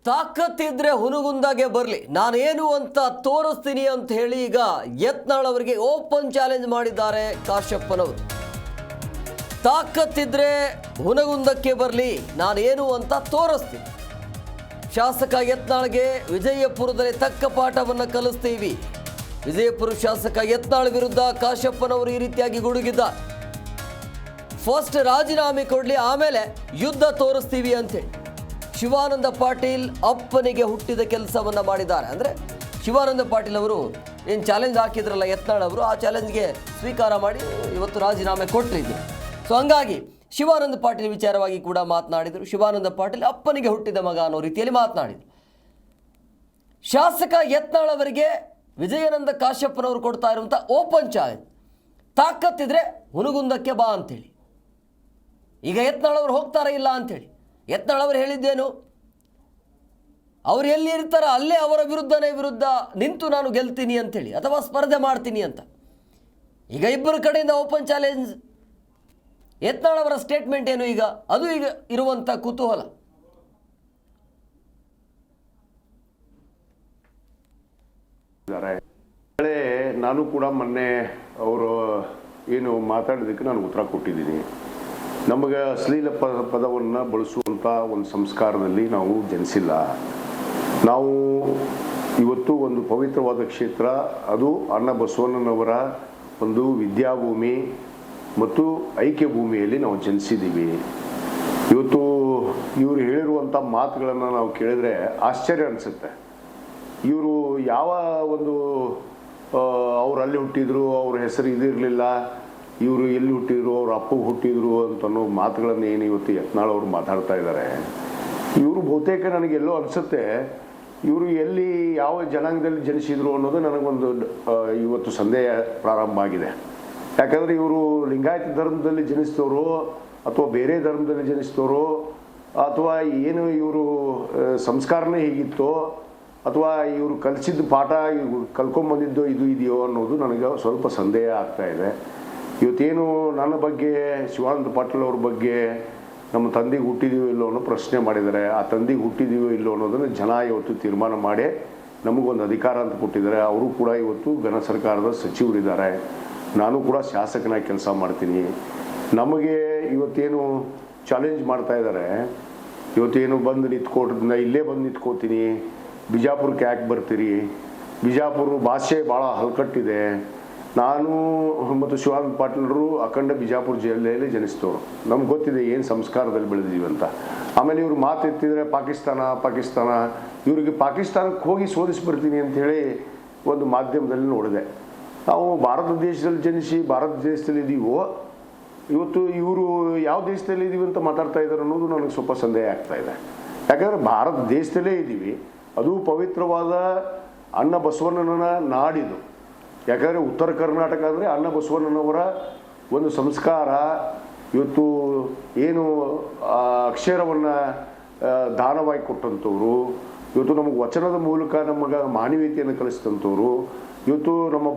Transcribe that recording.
ತಾಕತ್ತಿದ್ರೆ ಹುನಗುಂದಾಗೆ ಬರಲಿ, ನಾನೇನು ಅಂತ ತೋರಿಸ್ತೀನಿ ಅಂತ ಹೇಳಿ ಈಗ ಯತ್ನಾಳ್ ಅವರಿಗೆ ಓಪನ್ ಚಾಲೆಂಜ್ ಮಾಡಿದ್ದಾರೆ ಕಾಶ್ಯಪ್ಪನವರು. ತಾಕತ್ತಿದ್ರೆ ಹುನಗುಂದಕ್ಕೆ ಬರಲಿ, ನಾನೇನು ಅಂತ ತೋರಿಸ್ತೀನಿ. ಶಾಸಕ ಯತ್ನಾಳ್ಗೆ ವಿಜಯಪುರದಲ್ಲಿ ತಕ್ಕ ಪಾಠವನ್ನು ಕಲಿಸ್ತೀವಿ. ವಿಜಯಪುರ ಶಾಸಕ ಯತ್ನಾಳ್ ವಿರುದ್ಧ ಕಾಶ್ಯಪ್ಪನವರು ಈ ರೀತಿಯಾಗಿ ಗುಡುಗಿದ್ದಾರೆ. ಫಸ್ಟ್ ರಾಜೀನಾಮೆ ಕೊಡಲಿ, ಆಮೇಲೆ ಯುದ್ಧ ತೋರಿಸ್ತೀವಿ ಅಂತೇಳಿ ಶಿವಾನಂದ ಪಾಟೀಲ್ ಅಪ್ಪನಿಗೆ ಹುಟ್ಟಿದ ಕೆಲಸವನ್ನು ಮಾಡಿದ್ದಾರೆ. ಅಂದರೆ ಶಿವಾನಂದ ಪಾಟೀಲ್ ಅವರು ಏನು ಚಾಲೆಂಜ್ ಹಾಕಿದ್ರಲ್ಲ ಯತ್ನಾಳ್ ಅವರು, ಆ ಚಾಲೆಂಜ್ಗೆ ಸ್ವೀಕಾರ ಮಾಡಿ ಇವತ್ತು ರಾಜೀನಾಮೆ ಕೊಟ್ಟಿದ್ರು. ಸೊ ಹಂಗಾಗಿ ಶಿವಾನಂದ ಪಾಟೀಲ್ ವಿಚಾರವಾಗಿ ಕೂಡ ಮಾತನಾಡಿದರು. ಶಿವಾನಂದ ಪಾಟೀಲ್ ಅಪ್ಪನಿಗೆ ಹುಟ್ಟಿದ ಮಗ ಅನ್ನೋ ರೀತಿಯಲ್ಲಿ ಮಾತನಾಡಿದರು. ಶಾಸಕ ಯತ್ನಾಳ್ ಅವರಿಗೆ ವಿಜಯಾನಂದ ಕಾಶ್ಯಪ್ಪನವರು ಕೊಡ್ತಾ ಇರುವಂಥ ಓಪನ್ ಚಾಲೆಂಜ್, ತಾಕತ್ತಿದ್ರೆ ಹುನಗುಂದಕ್ಕೆ ಬಾ ಅಂತೇಳಿ. ಈಗ ಯತ್ನಾಳ್ ಅವರು ಹೋಗ್ತಾರ ಇಲ್ಲ ಅಂಥೇಳಿ ಯತ್ನಾಳ್ ಅವರು ಹೇಳಿದ್ದೇನು, ಅವ್ರು ಎಲ್ಲಿ ಇರ್ತಾರ ಅಲ್ಲೇ ಅವರ ವಿರುದ್ಧ ನಿಂತು ನಾನು ಗೆಲ್ತೀನಿ ಅಂಥೇಳಿ ಅಥವಾ ಸ್ಪರ್ಧೆ ಮಾಡ್ತೀನಿ ಅಂತ. ಈಗ ಇಬ್ಬರ ಕಡೆಯಿಂದ ಓಪನ್ ಚಾಲೆಂಜ್. ಯತ್ನಾಳ್ ಅವರ ಸ್ಟೇಟ್ಮೆಂಟ್ ಏನು ಈಗ, ಅದು ಈಗ ಇರುವಂಥ ಕುತೂಹಲ. ನಾನು ಕೂಡ ಮೊನ್ನೆ ಅವರು ಏನು ಮಾತಾಡಿದಕ್ಕೆ ನಾನು ಉತ್ತರ ಕೊಟ್ಟಿದ್ದೀನಿ. ನಮಗೆ ಅಶ್ಲೀಲ ಪದವನ್ನು ಬಳಸುವಂಥ ಒಂದು ಸಂಸ್ಕಾರದಲ್ಲಿ ನಾವು ಜನಿಸಿಲ್ಲ. ನಾವು ಇವತ್ತು ಒಂದು ಪವಿತ್ರವಾದ ಕ್ಷೇತ್ರ, ಅದು ಅಣ್ಣ ಬಸವಣ್ಣನವರ ಒಂದು ವಿದ್ಯಾಭೂಮಿ ಮತ್ತು ಐಕ್ಯ ಭೂಮಿಯಲ್ಲಿ ನಾವು ಜನಿಸಿದ್ದೀವಿ. ಇವತ್ತು ಇವರು ಹೇಳಿರುವಂಥ ಮಾತುಗಳನ್ನು ನಾವು ಕೇಳಿದ್ರೆ ಆಶ್ಚರ್ಯ ಅನಿಸುತ್ತೆ. ಇವರು ಯಾವ ಒಂದು ಅವ್ರು ಅಲ್ಲಿ ಹುಟ್ಟಿದ್ರು, ಅವ್ರ ಹೆಸರು ಇದಿರಲಿಲ್ಲ, ಇವರು ಎಲ್ಲಿ ಹುಟ್ಟಿದ್ರು, ಅವ್ರ ಅಪ್ಪಗೆ ಹುಟ್ಟಿದ್ರು ಅಂತನೋ ಮಾತುಗಳನ್ನು ಏನು ಇವತ್ತು ಯತ್ನಾಳ್ ಅವರು ಮಾತಾಡ್ತಾ ಇದ್ದಾರೆ. ಇವರು ಬಹುತೇಕ ನನಗೆಲ್ಲೋ ಅನಿಸುತ್ತೆ ಇವರು ಎಲ್ಲಿ ಯಾವ ಜನಾಂಗದಲ್ಲಿ ಜನಿಸಿದ್ರು ಅನ್ನೋದು ನನಗೊಂದು ಇವತ್ತು ಸಂದೇಹ ಪ್ರಾರಂಭ ಆಗಿದೆ. ಯಾಕಂದರೆ ಇವರು ಲಿಂಗಾಯತ ಧರ್ಮದಲ್ಲಿ ಜನಿಸಿದವರು ಅಥವಾ ಬೇರೆ ಧರ್ಮದಲ್ಲಿ ಜನಿಸಿದವರು ಅಥವಾ ಏನು ಇವರು ಸಂಸ್ಕಾರನೇ ಹೀಗಿತ್ತೋ ಅಥವಾ ಇವರು ಕಲಿಸಿದ ಪಾಠ ಕಲ್ಕೊಂಬಂದಿದ್ದೋ ಇದು ಇದೆಯೋ ಅನ್ನೋದು ನನಗೆ ಸ್ವಲ್ಪ ಸಂದೇಹ ಆಗ್ತಾ ಇದೆ. ಇವತ್ತೇನು ನನ್ನ ಬಗ್ಗೆ ಶಿವಾನಂದ ಪಾಟೀಲ್ ಅವ್ರ ಬಗ್ಗೆ ನಮ್ಮ ತಂದೆಗೆ ಹುಟ್ಟಿದೀವೋ ಇಲ್ಲೋ ಅನ್ನೋ ಪ್ರಶ್ನೆ ಮಾಡಿದ್ದಾರೆ. ಆ ತಂದೆಗೆ ಹುಟ್ಟಿದೀವೋ ಇಲ್ಲೋ ಅನ್ನೋದನ್ನು ಜನ ಇವತ್ತು ತೀರ್ಮಾನ ಮಾಡಿ ನಮಗೊಂದು ಅಧಿಕಾರ ಅಂತ ಕೊಟ್ಟಿದ್ದಾರೆ. ಅವರು ಕೂಡ ಇವತ್ತು ಘನ ಸರ್ಕಾರದ ಸಚಿವರಿದ್ದಾರೆ, ನಾನು ಕೂಡ ಶಾಸಕನಾಗಿ ಕೆಲಸ ಮಾಡ್ತೀನಿ. ನಮಗೆ ಇವತ್ತೇನು ಚಾಲೆಂಜ್ ಮಾಡ್ತಾ ಇದ್ದಾರೆ, ಇವತ್ತೇನು ಬಂದು ನಿಂತ್ಕೊಟ್ರಿಂದ ಇಲ್ಲೇ ಬಂದು ನಿಂತ್ಕೋತೀನಿ, ಬಿಜಾಪುರಕ್ಕೆ ಯಾಕೆ ಬರ್ತೀರಿ, ಬಿಜಾಪುರ ಭಾಷೆ ಭಾಳ ಹಲ್ಕಟ್ಟಿದೆ. ನಾನು ಮತ್ತು ಶಿವಾನಂದ ಪಾಟೀಲರು ಅಖಂಡ ಬಿಜಾಪುರ ಜಿಲ್ಲೆಯಲ್ಲಿ ಜನಿಸಿದವರು, ನಮ್ಗೆ ಗೊತ್ತಿದೆ ಏನು ಸಂಸ್ಕಾರದಲ್ಲಿ ಬೆಳೆದಿದ್ದೀವಿ ಅಂತ. ಆಮೇಲೆ ಇವರು ಮಾತು ಎತ್ತಿದರೆ ಪಾಕಿಸ್ತಾನ ಇವರಿಗೆ ಪಾಕಿಸ್ತಾನಕ್ಕೆ ಹೋಗಿ ಸೋಲಿಸ್ಬಿಡ್ತೀನಿ ಅಂಥೇಳಿ ಒಂದು ಮಾಧ್ಯಮದಲ್ಲಿ ನೋಡಿದೆ. ನಾವು ಭಾರತ ದೇಶದಲ್ಲಿ ಜನಿಸಿ ಭಾರತ ದೇಶದಲ್ಲಿ ಇದ್ದೀವೋ, ಇವತ್ತು ಇವರು ಯಾವ ದೇಶದಲ್ಲಿ ಇದ್ದೀವಿ ಅಂತ ಮಾತಾಡ್ತಾ ಇದ್ದಾರೆ ಅನ್ನೋದು ನನಗೆ ಸ್ವಲ್ಪ ಸಂದೇಹ ಆಗ್ತಾ ಇದೆ. ಯಾಕಂದರೆ ಭಾರತ ದೇಶದಲ್ಲೇ ಇದ್ದೀವಿ, ಅದು ಪವಿತ್ರವಾದ ಅಣ್ಣ ಬಸವಣ್ಣನ ನಾಡಿದು. ಯಾಕಂದರೆ ಉತ್ತರ ಕರ್ನಾಟಕ ಅಂದರೆ ಅಣ್ಣ ಬಸವಣ್ಣನವರ ಒಂದು ಸಂಸ್ಕಾರ. ಇವತ್ತು ಏನು ಅಕ್ಷರವನ್ನು ದಾನವಾಗಿ ಕೊಟ್ಟಂಥವ್ರು, ಇವತ್ತು ನಮಗೆ ವಚನದ ಮೂಲಕ ನಮಗೆ ಮಾನವೀಯತೆಯನ್ನು ಕಲಿಸಿದಂಥವ್ರು, ಇವತ್ತು ನಮ್ಮ